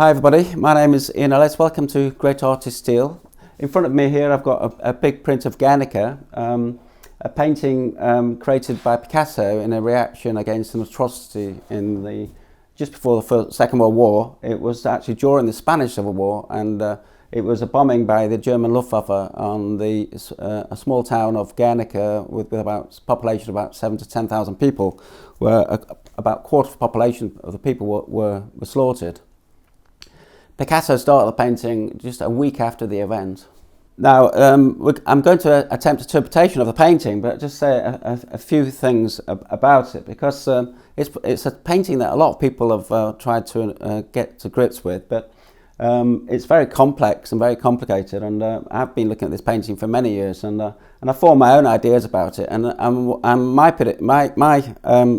Hi everybody, my name is Ian Ellis. Welcome to Great Artist Steel. In front of me here I've got a big print of Guernica, a painting created by Picasso in a reaction against an atrocity just before the Second World War. It was actually during the Spanish Civil War, and it was a bombing by the German Luftwaffe on a small town of Guernica with about a population of about 7,000 to 10,000 people, where about a quarter of the population of the people were slaughtered. Picasso started the painting just a week after the event. Now, I'm going to attempt interpretation of the painting, but just say a few things about it, because it's a painting that a lot of people have tried to get to grips with, but it's very complex and very complicated, and I've been looking at this painting for many years, and I formed my own ideas about it, and my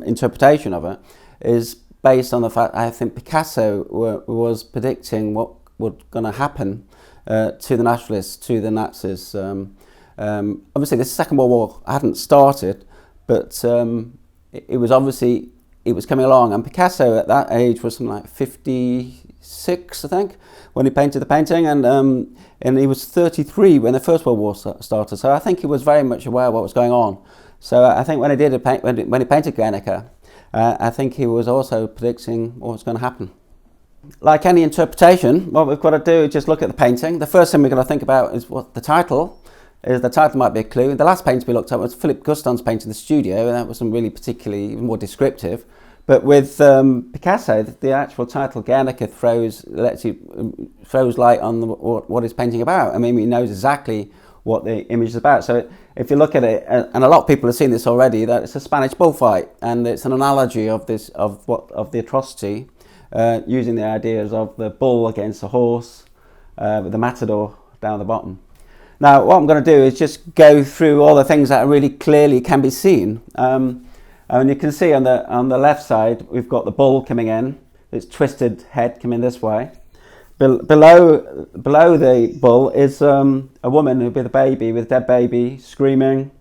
interpretation of it is based on the fact I think Picasso was predicting what was going to happen to the nationalists, to the Nazis. Obviously, the Second World War hadn't started, but it was coming along. And Picasso at that age was something like 56, I think, when he painted the painting, and he was 33 when the First World War started. So I think he was very much aware of what was going on. So I think when he painted Guernica, I think he was also predicting what was going to happen. Like any interpretation, what we've got to do is just look at the painting. The first thing we're going to think about is what the title is. The title might be a clue. The last painting we looked at was Philip Guston's painting The Studio, and that wasn't really particularly more descriptive. But with Picasso, the actual title Guernica throws light on what he's painting about. I mean, he knows exactly what the image is about. So if you look at it, and a lot of people have seen this already, that it's a Spanish bullfight, and it's an analogy of the atrocity, using the ideas of the bull against the horse, with the matador down the bottom. Now, what I'm going to do is just go through all the things that really clearly can be seen. And you can see on the left side, we've got the bull coming in, its twisted head coming this way. Below the bull is a woman with a baby, with a dead baby, screaming.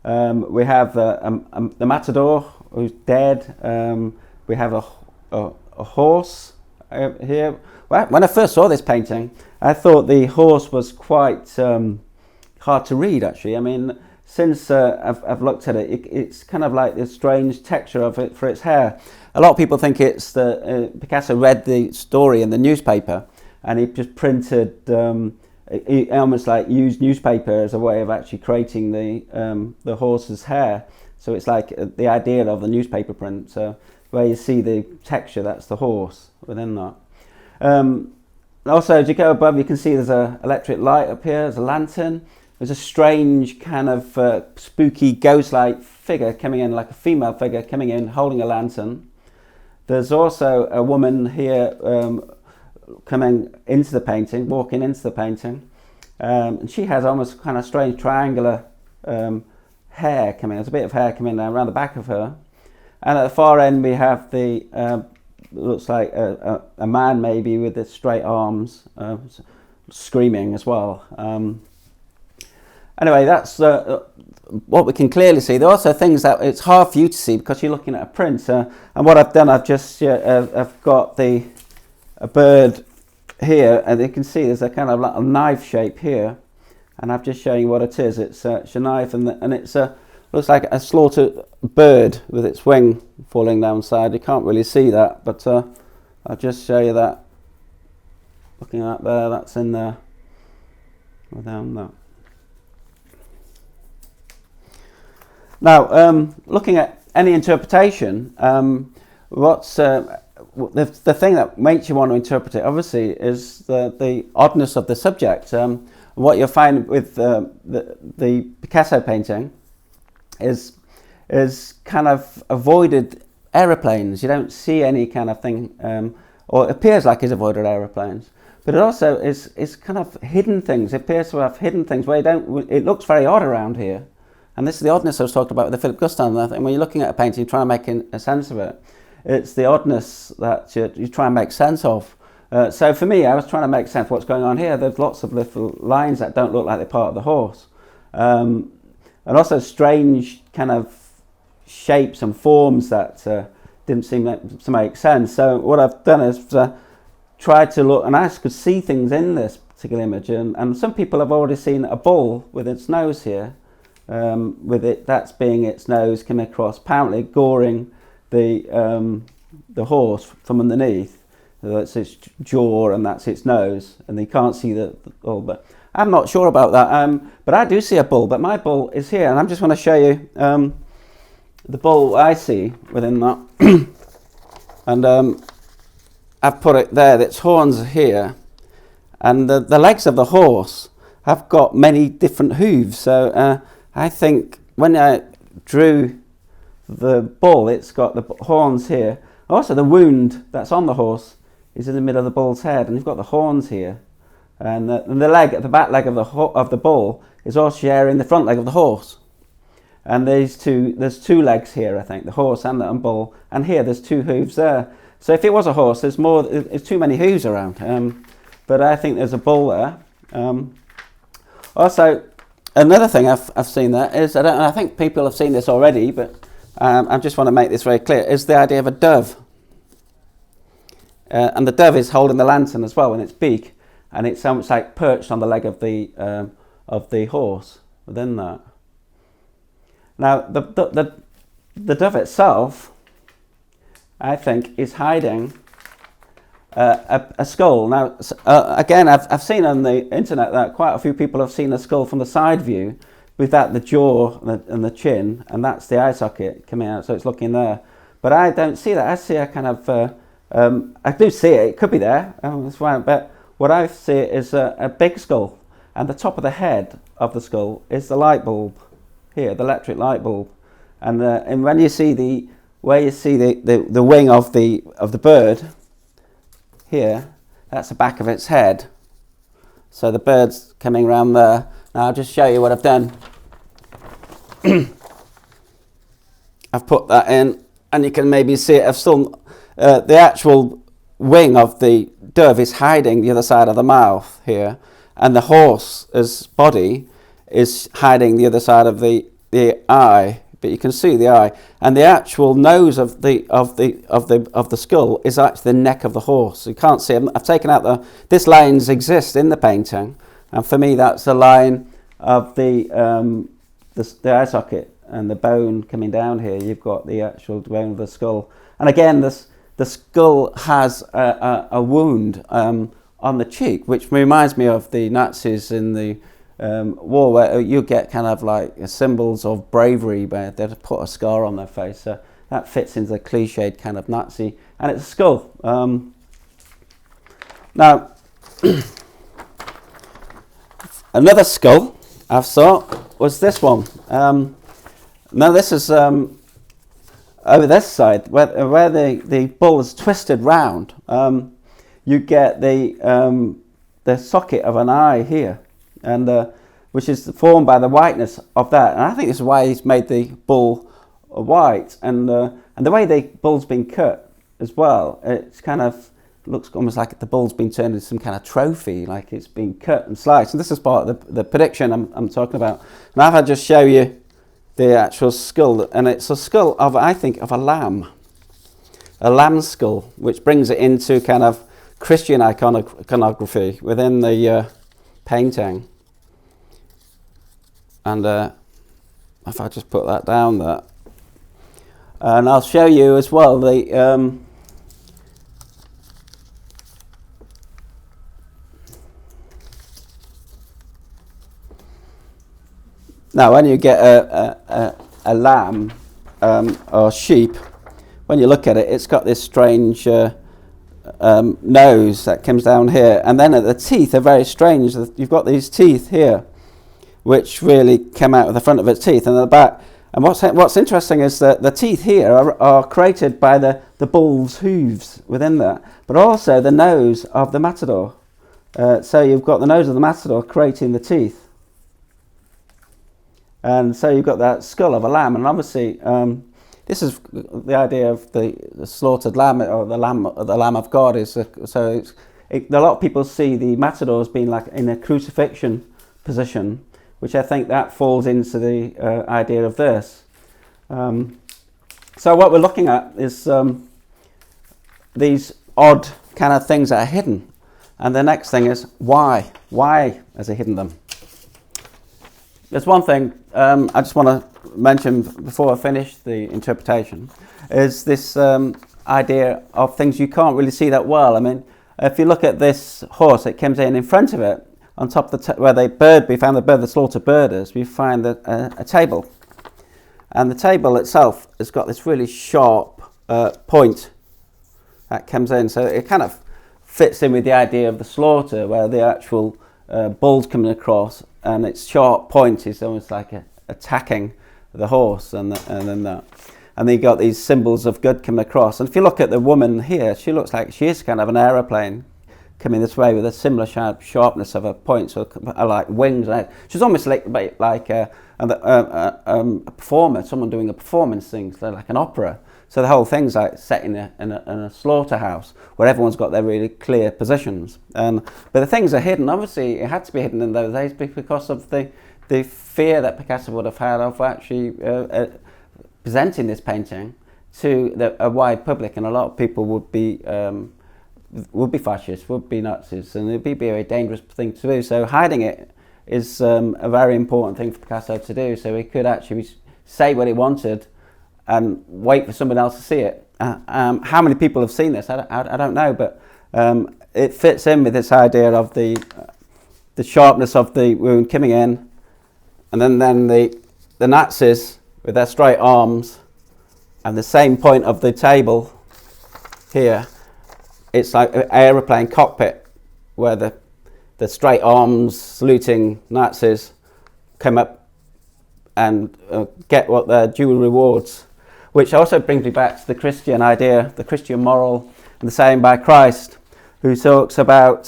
We have the matador who's dead. We have a horse here. When I first saw this painting, I thought the horse was quite hard to read, actually. I mean, since I've looked at it, it's kind of like this strange texture of it for its hair. A lot of people think it's Picasso read the story in the newspaper, and he just printed, he almost like used newspaper as a way of actually creating the horse's hair. So it's like the idea of the newspaper print. So where you see the texture, that's the horse within that. Also, as you go above, you can see there's an electric light up here, there's a lantern. There's a strange kind of spooky ghost-like figure coming in, like a female figure coming in, holding a lantern. There's also a woman here coming into the painting, walking into the painting, and she has almost kind of strange triangular hair coming. There's a bit of hair coming down around the back of her, and at the far end we have the looks like a man maybe with the straight arms, screaming as well. Anyway, that's what we can clearly see. There are also things that it's hard for you to see because you're looking at a print. And what I've done, I've just I've got a bird here, and you can see there's a kind of like a knife shape here, and I've just shown you what it is. It's a knife, and it's looks like a slaughtered bird with its wing falling downside. You can't really see that, but I'll just show you that. Looking at there, that's in there. Down there. Now, looking at any interpretation, what's the thing that makes you want to interpret it, obviously, is the oddness of the subject. What you'll find with the Picasso painting is kind of avoided aeroplanes. You don't see any kind of thing, or it appears like he's avoided aeroplanes. But it also is kind of hidden things. It appears to have hidden things where it looks very odd around here. And this is the oddness I was talking about with the Philip Guston. I think when you're looking at a painting, you're trying to make a sense of it. It's the oddness that you try and make sense of. So for me, I was trying to make sense of what's going on here. There's lots of little lines that don't look like they're part of the horse. And also strange kind of shapes and forms that didn't seem to make sense. So what I've done is tried to look, and I could see things in this particular image, and some people have already seen a bull with its nose here, with it, that's being its nose coming across, apparently goring the horse from underneath. So that's its jaw and that's its nose, and you can't see the bull. But I'm not sure about that. But I do see a bull, but my bull is here, and I'm just want to show you the bull I see within that. And I've put it there. Its horns are here, and the legs of the horse have got many different hooves. So I think when I drew the bull, it's got the horns here. Also, the wound that's on the horse is in the middle of the bull's head, and you've got the horns here, and the leg, the back leg of the bull, is also sharing the front leg of the horse. And there's two legs here, I think, the horse and the bull, and here there's two hooves there. So if it was a horse, there's too many hooves around. But I think there's a bull there. Also, another thing I've seen there is, I think people have seen this already, but I just want to make this very clear, is the idea of a dove. And the dove is holding the lantern as well in its beak, and it's almost like perched on the leg of the horse within that. Now, the dove itself, I think, is hiding a skull. Now, again, I've seen on the internet that quite a few people have seen a skull from the side view, with that the jaw and the chin, and that's the eye socket coming out, so it's looking there. But I don't see that. I see a kind of, I do see it could be there, that's fine, but what I see is a big skull, and the top of the head of the skull is the light bulb here, the electric light bulb. And when you see the wing of the bird here, that's the back of its head. So the bird's coming around there. Now I'll just show you what I've done. I've put that in, and you can maybe see it. I've still the actual wing of the dove is hiding the other side of the mouth here, and the horse's body is hiding the other side of the eye. But you can see the eye, and the actual nose of the skull is actually the neck of the horse. You can't see. I've taken out this lines exist in the painting, and for me that's the line of the eye socket and the bone coming down here. You've got the actual bone of the skull, and again the skull has a wound on the cheek, which reminds me of the Nazis in the war, where you get kind of like symbols of bravery, where they put a scar on their face. So that fits into the cliched kind of Nazi, and it's a skull. Now, another skull I saw was this one. Now this is over this side, where the bull is twisted round. You get the socket of an eye here, and which is formed by the whiteness of that. And I think this is why he's made the bull white. And the way the bull's been cut as well, it's kind of looks almost like the bull's been turned into some kind of trophy, like it's been cut and sliced. And this is part of the prediction I'm talking about. Now if I just show you the actual skull, and it's a skull of, I think, of a lamb skull, which brings it into kind of Christian iconography within the painting. And if I just put that down there, and I'll show you as well the now when you get a lamb or sheep, when you look at it, it's got this strange nose that comes down here, and then the teeth are very strange. You've got these teeth here, which really come out of the front of its teeth and the back. And what's interesting is that the teeth here are created by the bull's hooves within that, but also the nose of the matador. So you've got the nose of the matador creating the teeth. And so you've got that skull of a lamb, and obviously this is the idea of the slaughtered lamb, or the lamb of God. A lot of people see the matador as being like in a crucifixion position, which I think that falls into the idea of this. So what we're looking at is these odd kind of things that are hidden. And the next thing is why? Why has he hidden them? There's one thing I just want to mention before I finish the interpretation, is this idea of things you can't really see that well. I mean, if you look at this horse, it comes in front of it, on top of the where we found the bird, the slaughtered birders, we find a table. And the table itself has got this really sharp point that comes in. So it kind of fits in with the idea of the slaughter, where the actual bull's coming across, and its sharp point is almost like attacking the horse, and then you got these symbols of good coming across. And if you look at the woman here, she looks like she is kind of an aeroplane coming this way with a similar sharpness of a point, so like wings. She's almost like a performer, someone doing a performance thing, so like an opera. So the whole thing's like set in a slaughterhouse where everyone's got their really clear positions. But the things are hidden. Obviously, it had to be hidden in those days because of the fear that Picasso would have had of actually presenting this painting to a wide public, and a lot of people would be fascists, would be Nazis, and it'd be a very dangerous thing to do. So hiding it is a very important thing for Picasso to do, so he could actually say what he wanted and wait for someone else to see it. How many people have seen this? I don't know, but it fits in with this idea of the sharpness of the wound coming in, and then the Nazis with their straight arms, and the same point of the table here. It's like an aeroplane cockpit where the straight arms saluting Nazis come up and get what their due rewards, which also brings me back to the Christian idea, the Christian moral, and the saying by Christ, who talks about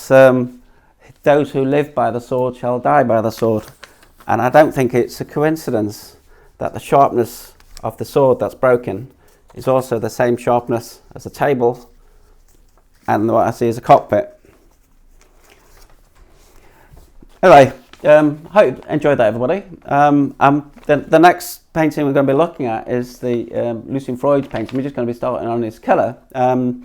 those who live by the sword shall die by the sword. And I don't think it's a coincidence that the sharpness of the sword that's broken is also the same sharpness as the table, and what I see is a cockpit. Anyway, hope you enjoyed that, everybody. The next painting we're going to be looking at is the Lucian Freud's painting. We're just going to be starting on his colour. The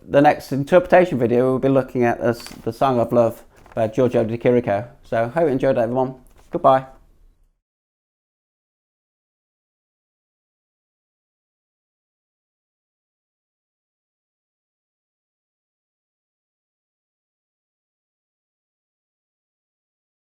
next interpretation video, we'll be looking at the Song of Love by Giorgio de Chirico. So hope you enjoyed that, everyone. Goodbye.